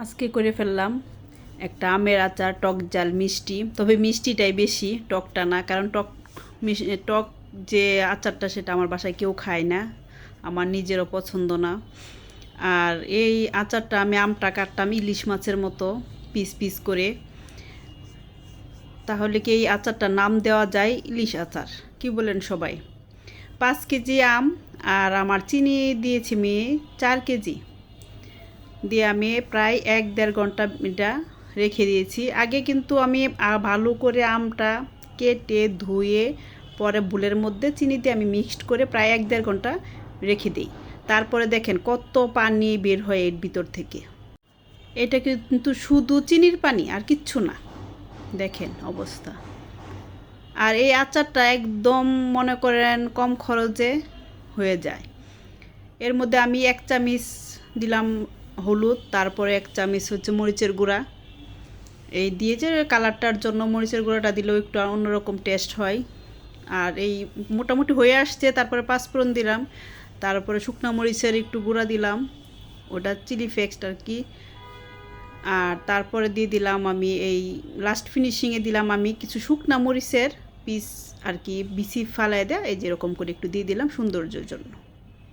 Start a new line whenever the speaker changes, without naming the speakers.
আজকে করে ফেললাম একটা আমের আচার, টক ঝাল মিষ্টি। তবে মিষ্টিটাই বেশি, টকটা না। কারণ টক যে আচারটা সেটা আমার বাসায় কেউ খায় না, আমার নিজেরও পছন্দ না। আর এই আচারটা আমি আমটা কাটতাম ইলিশ মাছের মতো পিস পিস করে। তাহলে কি এই আচারটার নাম দেওয়া যায় ইলিশ আচার? কি বলেন সবাই? 5 কেজি আম আর আমার চিনি দিয়েছি আমি 4 কেজি দিয়ে আমি প্রায় 1-1.5 ঘন্টা এটা রেখে দিয়েছি। আগে কিন্তু আমি ভালো করে আমটা কেটে ধুয়ে পরে বুলের মধ্যে চিনি দিয়ে আমি মিক্সড করে প্রায় 1-1.5 ঘন্টা রেখে দিই। তারপরে দেখেন কত পানি বের হয় এর ভিতর থেকে। এটা কিন্তু শুধু চিনির পানি আর কিচ্ছু না। দেখেন অবস্থা। আর এই আচারটা একদম মনে করেন কম খরচে হয়ে যায়। এর মধ্যে আমি 1 চামচ দিলাম হলুদ, তারপরে 1 চামচ হচ্ছে মরিচের গুঁড়া। এই দিয়ে যে কালারটার জন্য মরিচের গুঁড়াটা দিলেও একটু অন্যরকম টেস্ট হয়। আর এই মোটামুটি হয়ে আসছে, তারপরে 5 ফোড়ন দিলাম, তারপরে শুকনো মরিচের একটু গুঁড়া দিলাম, ওটা চিলি ফ্লেক্স আর কি। আর তারপরে দিয়ে দিলাম আমি এই লাস্ট ফিনিশিংয়ে দিলাম আমি কিছু শুকনো মরিচের পিস আর কি, বিচি ফালায় দেয়া এই যেরকম করে একটু দিয়ে দিলাম সৌন্দর্যের জন্য।